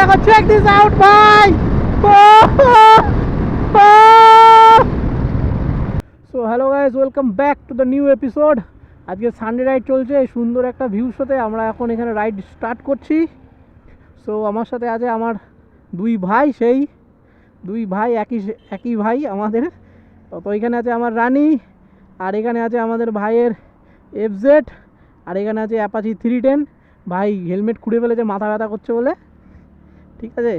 দেখো, check this out ভাই। So hello guys, welcome back to the new episode. আজকে Sunday ride চলছে, এই সুন্দর একটা ভিউর সাথে আমরা এখন এখানে রাইড স্টার্ট করছি। সো আমার সাথে আছে আমার দুই ভাই, সেই দুই ভাই একই ভাই আমাদের। তো এখানে আছে আমার রানি, আর এখানে আছে আমাদের ভাইয়ের এফজেড, আর এখানে আছে অ্যাপাচি 310। ভাই হেলমেট খুঁড়ে ফেলেছে মাথা ব্যথা করছে বলে। ঠিক আছে,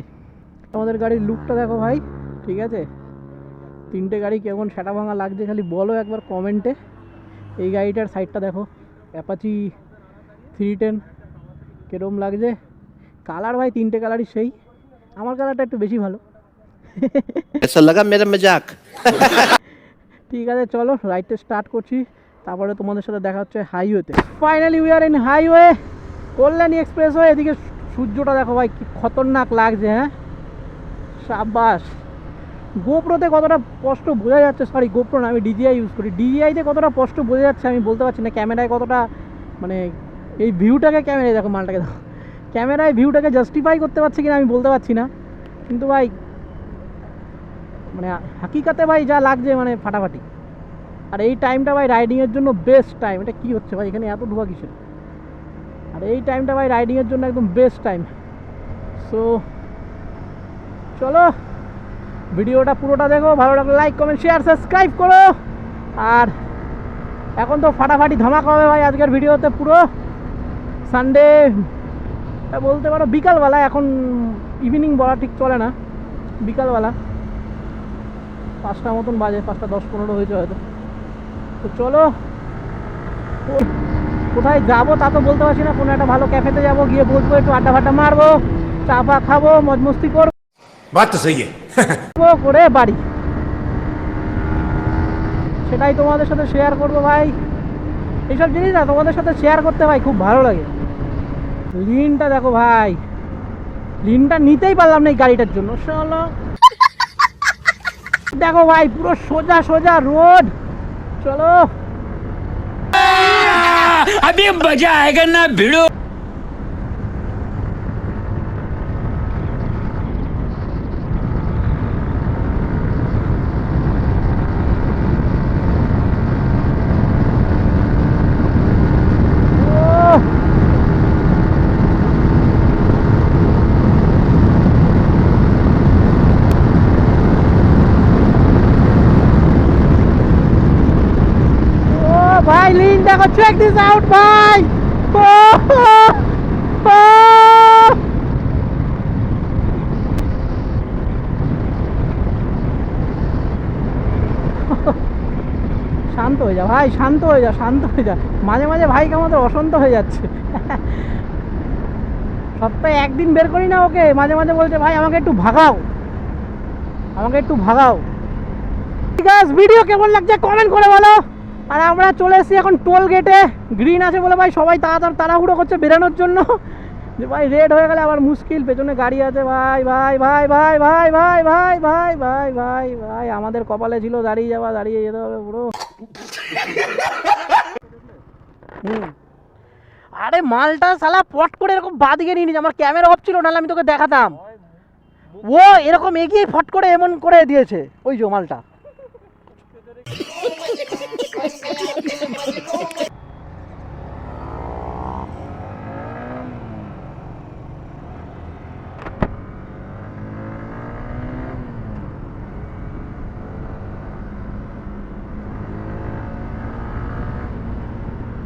আমাদের গাড়ির লুকটা দেখো ভাই। ঠিক আছে, তিনটে গাড়ি কেমন সেটা ভাঙা লাগছে খালি বলো একবার কমেন্টে। এই গাড়িটার সাইডটা দেখো, অ্যাপাচি 310 কীরকম লাগছে। কালার ভাই তিনটে কালারই সেই, আমার কালারটা একটু বেশি ভালো। ऐसा लगा मेरा मजाक। ঠিক আছে, চলো রাইডটা স্টার্ট করছি, তারপরে তোমাদের সাথে দেখা হচ্ছে হাইওয়েতে। Finally we are in highway, Kalyani expressway. এদিকে সূর্যটা দেখো ভাই কি খতরনাক লাগছে। হ্যাঁ সাবাস। গোপ্রোতে কতটা স্পষ্ট বোঝা যাচ্ছে, সরি গোপ্রো না, আমি ডিজিআই ইউজ করি, ডিজিআইতে কতটা স্পষ্ট বোঝা যাচ্ছে আমি বলতে পারছি না। ক্যামেরায় কতটা মানে এই ভিউটাকে, ক্যামেরায় দেখো মালটাকে দেখো, ক্যামেরায় ভিউটাকে জাস্টিফাই করতে পারছি কিনা আমি বলতে পারছি না, কিন্তু ভাই মানে হাকিকাতে ভাই যা লাগছে মানে ফাটাফাটি। আর এই টাইমটা ভাই রাইডিংয়ের জন্য বেস্ট টাইম। এটা কী হচ্ছে ভাই, এখানে এত ধোয়া কিসের? আর এই টাইমটা ভাই রাইডিংয়ের জন্য একদম বেস্ট টাইম। সো চলো ভিডিওটা পুরোটা দেখো, ভালো লাগলে লাইক কমেন্ট শেয়ার সাবস্ক্রাইব করো। আর এখন তো ফাটাফাটি ধামাকা হবে ভাই আজকের ভিডিওতে। পুরো সানডে বলতে পারো বিকালবেলা, এখন ইভিনিং বলা ঠিক চলে না, বিকালবেলা 5টা মতন বাজে, 5টা 10-15 হয়েছে হয়তো। তো চলো কোথায় যাবো তা তো বলতে পারছি না, কোনো একটা ভালো ক্যাফেতে যাবো, গিয়ে বসবো, একটু আড্ডা ফাড্ডা মারবো, চা ফা খাবো, মজ মস্তি করবো, बात तो सही है। করে বাড়ি। সেটাই তোমাদের সাথে শেয়ার করবো ভাই। এইসব জিনিস না তোমাদের সাথে শেয়ার করতে ভাই খুব ভালো লাগে। লিনটা দেখো ভাই, লিনটা নিতেই পারলাম না এই গাড়িটার জন্য। চলো দেখো ভাই পুরো সোজা সোজা রোড। চলো अभी मजा आएगा ना भिड़ो। ভাই লিন দেখো, চেক দিস আউট ভাই। শান্ত হয়ে যা ভাই, শান্ত হয়ে যা, শান্ত হয়ে যা। মাঝে মাঝে ভাই আমাদের অশান্ত হয়ে যাচ্ছে। সপ্তাহে একদিন বের করি না ওকে, মাঝে মাঝে বলছে ভাই আমাকে একটু ভাগাও, আমাকে একটু ভাগাও। ঠিক আছে, ভিডিও কেমন লাগছে কমেন্ট করে বলো। আর আমরা চলে এসেছি এখন টোল গেটে। গ্রিন আছে বলে ভাই সবাই তাড়াহুড়ো করছে বেরানোর জন্য, যে ভাই রেড হয়ে গেলে আবার মুশকিল, পেছনে গাড়ি আছে। ভাই ভাই ভাই ভাই ভাই ভাই ভাই ভাই ভাই ভাই ভাই আমাদের কপালে ছিল দাঁড়িয়ে যাওয়া, দাঁড়িয়ে যেতে হবে পুরো। আরে মালটা শালা পট করে এরকম বাদিকে নিয়ে নিয়েছে, আমার ক্যামেরা অফ ছিল, নাহলে আমি তোকে দেখাতাম। ও এরকম এগিয়ে ফট করে এমন করে দিয়েছে ওই যে মালটা।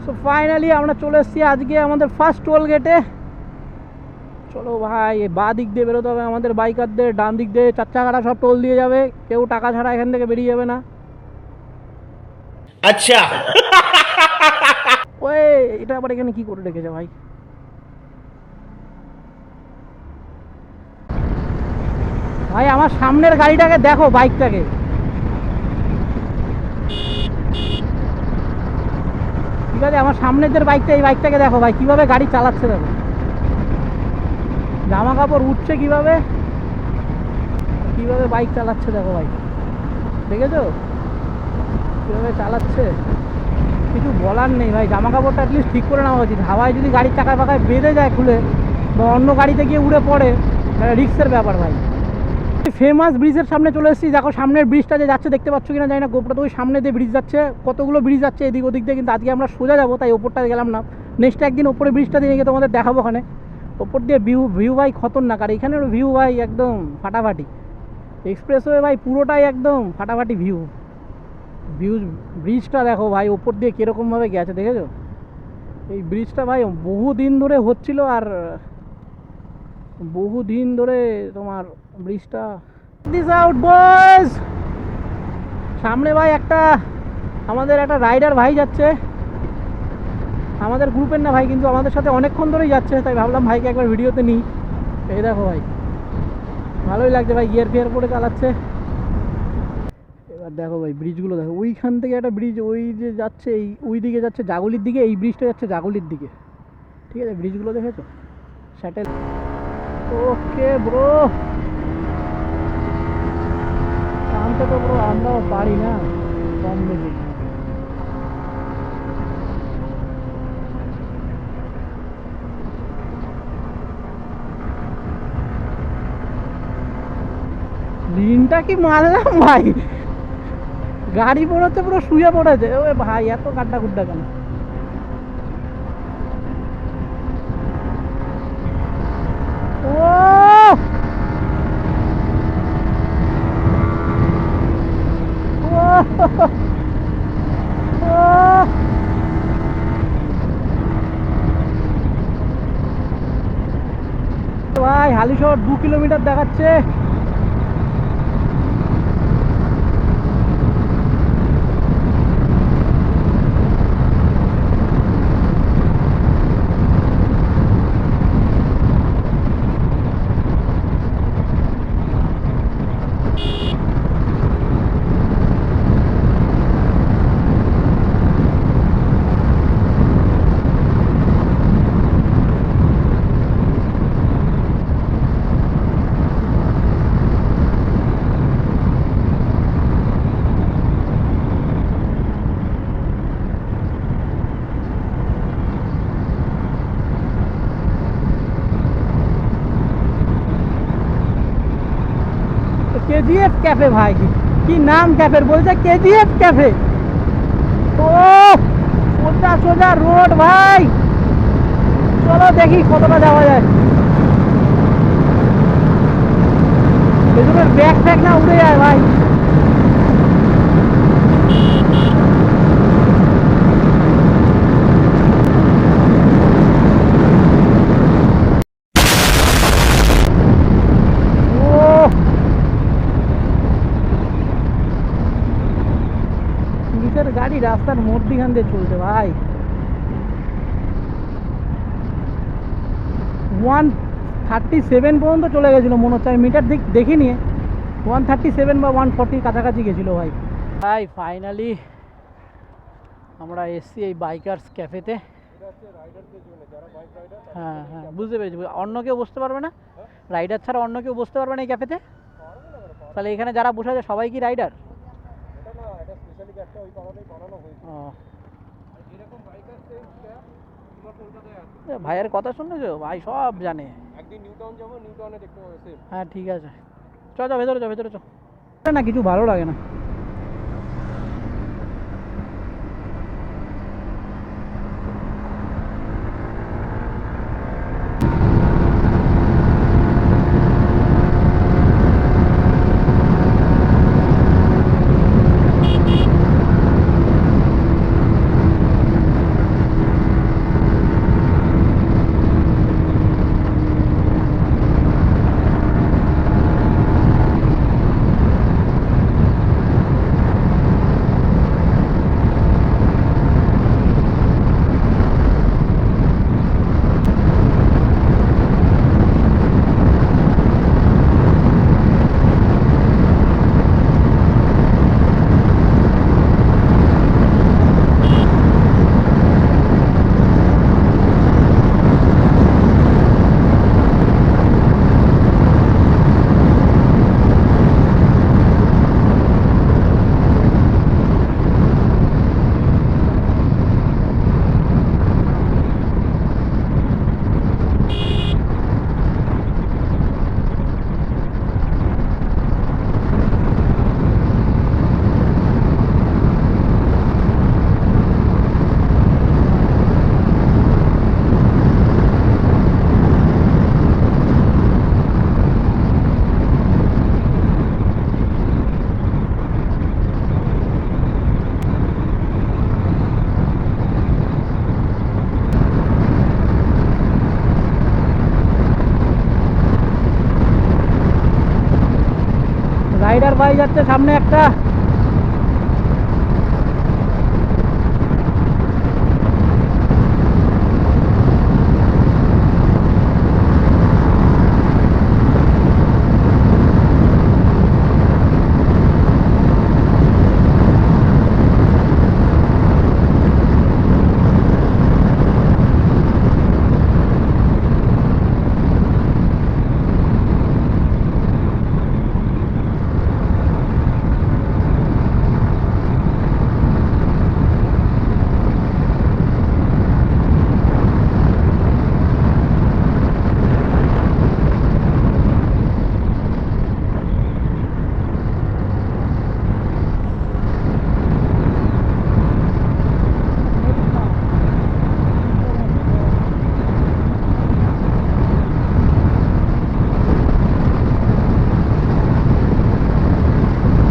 সো ফাইনালি আমরা চলে এসেছি আজকে আমাদের ফার্স্ট টোল গেটে। চলো ভাই, বাঁ দিক দিয়ে বেরোতে হবে আমাদের বাইকারদের, ডান দিক দিয়ে 4 চাকাটা সব টোল দিয়ে যাবে, কেউ টাকা ছাড়া এখান থেকে বেরিয়ে যাবে না। अच्छा ওই এটা আবার এখানে কি করে রেখেছে ভাই? ভাই আমার সামনের গাড়িটাকে দেখো, বাইকটাকে। ঠিক আছে, আমার সামনের যে বাইকটা, এই বাইকটাকে দেখো ভাই কিভাবে গাড়ি চালাচ্ছে, দেখো জামা কাপড় উঠছে কিভাবে, কিভাবে বাইক চালাচ্ছে দেখো ভাই, দেখেছো কীভাবে চালাচ্ছে। কিছু বলার নেই ভাই, জামা কাপড়টা অ্যাটলিস্ট ঠিক করে নেওয়া উচিত। হাওয়ায় যদি গাড়ির চাকায় ফাঁকায় বেঁধে যায় খুলে, বা অন্য গাড়িতে গিয়ে উড়ে পড়ে, রিক্সের ব্যাপার ভাই। ফেমাস ব্রিজের সামনে চলে এসেছি, দেখো সামনের ব্রিজটা যে যাচ্ছে দেখতে পাচ্ছ কিনা জানি না, গোপটা তো ওই সামনে দিয়ে ব্রিজ যাচ্ছে, কতগুলো ব্রিজ যাচ্ছে এদিক ওদিক দিয়ে, কিন্তু আজকে আমরা সোজা যাবো তাই ওপরটা গেলাম না। নেক্সট একদিন ওপরে ব্রিজটা দিয়ে গিয়ে তোমাদের দেখাবো ওখানে। ওপর দিয়ে ভিউ ভাই খতরনাক, আর এখানের ভিউ ভাই একদম ফাটাফাটি। এক্সপ্রেসওয়ে ভাই পুরোটাই একদম ফাটাফাটি ভিউ। ব্রিজটা দেখো ভাই ওপর দিয়ে কীরকমভাবে গেছে দেখেছো। এই ব্রিজটা ভাই বহু দিন ধরে হচ্ছিল, আর বহু দিন ধরে তোমার ব্রিজটা। This out boys. সামনে ভাই আমাদের একটা রাইডার ভাই যাচ্ছে, আমাদের গ্রুপের না ভাই, কিন্তু আমাদের সাথে অনেকক্ষণ ধরেই যাচ্ছে, তাই ভাবলাম ভাইকে একবার ভিডিওতে নিই। এই দেখো ভাই ভালোই লাগছে ভাই, গিয়ার ফিয়ার করে চালাচ্ছে। এবার দেখো ভাই ব্রিজগুলো দেখো, ওইখান থেকে একটা ব্রিজ ওই যে যাচ্ছে, ওই দিকে যাচ্ছে জাগুলির দিকে, এই ব্রিজটা যাচ্ছে জাগুলির দিকে, ঠিক আছে। ব্রিজগুলো দেখেছো, স্যাটেল। ওকে ব্রো, টানতে তো ব্রো আমরাও পারি না কম বেশি। লিনটা কি মারলাম ভাই, গাড়ি পড়েছে পুরো শুয়ে পড়েছে। ও ভাই এত গাড্ডা গুড্ডা কেন? ভাই হালিশহর 2 কিলোমিটার দেখাচ্ছে। কেজিএফ ক্যাফে ভাই, কি নাম ক্যাফের বলছে, কেজিএফ ক্যাফে। ও সোজা সোজা রোড ভাই, চলো দেখি কতটা যাওয়া যায়। পেছনের ব্যাগ ফ্যাগ না উড়ে যায় ভাই। গাড়ি রাস্তার মধ্যখান দিয়ে চলছে ভাই। 137 পর্যন্ত চলে গেছিলো মনে হচ্ছে, আমি মিটার দেখিনি। 137 বা 140 কাছাকাছি গেছিলো ভাই। ভাই ফাইনালি আমরা এসছি এই বাইকার্স ক্যাফেতে। হ্যাঁ হ্যাঁ বুঝতে পেরেছি, অন্য কেউ বসতে পারবে না, রাইডার ছাড়া অন্য কেউ বসতে পারবে না এই ক্যাফেতে। তাহলে এখানে যারা বসে আছে সবাই কি রাইডার? ভাইয়ের কথা শুনেছো ভাই, সব জানে। হ্যাঁ ঠিক আছে, চ ভেতরে চ, ভেতরে চ না, কিছু ভালো লাগে না। ভাই যাচ্ছে সামনে একটা।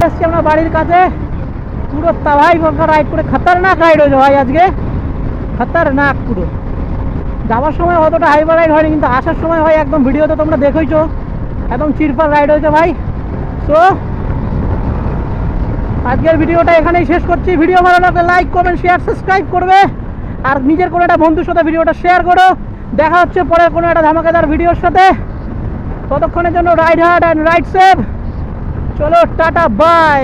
এসছি আমরা বাড়ির কাছে। পুরো তাওয়াই ফাঁকা রাইড করে, খতরনাক রাইড হয়েছে ভাই আজকে, খতরনাক পুরো। যাওয়ার সময় অতটা হাইবার রাইড হয়নি, কিন্তু আসার সময় ভাই একদম ভিডিওতে তোমরা দেখেইছো, একদম চিরপার রাইড হয়েছে ভাই। তো আজকের ভিডিওটা এখানেই শেষ করছি। ভিডিও ভালো লাগলে লাইক কমেন্ট শেয়ার সাবস্ক্রাইব করবে, আর নিজের কোনো একটা বন্ধুর সাথে ভিডিওটা শেয়ার করো। দেখা হচ্ছে পরের কোনো একটা ধামাকাদার ভিডিওর সাথে। ততক্ষণের জন্য ride hard and ride safe. চলো টাটা বাই।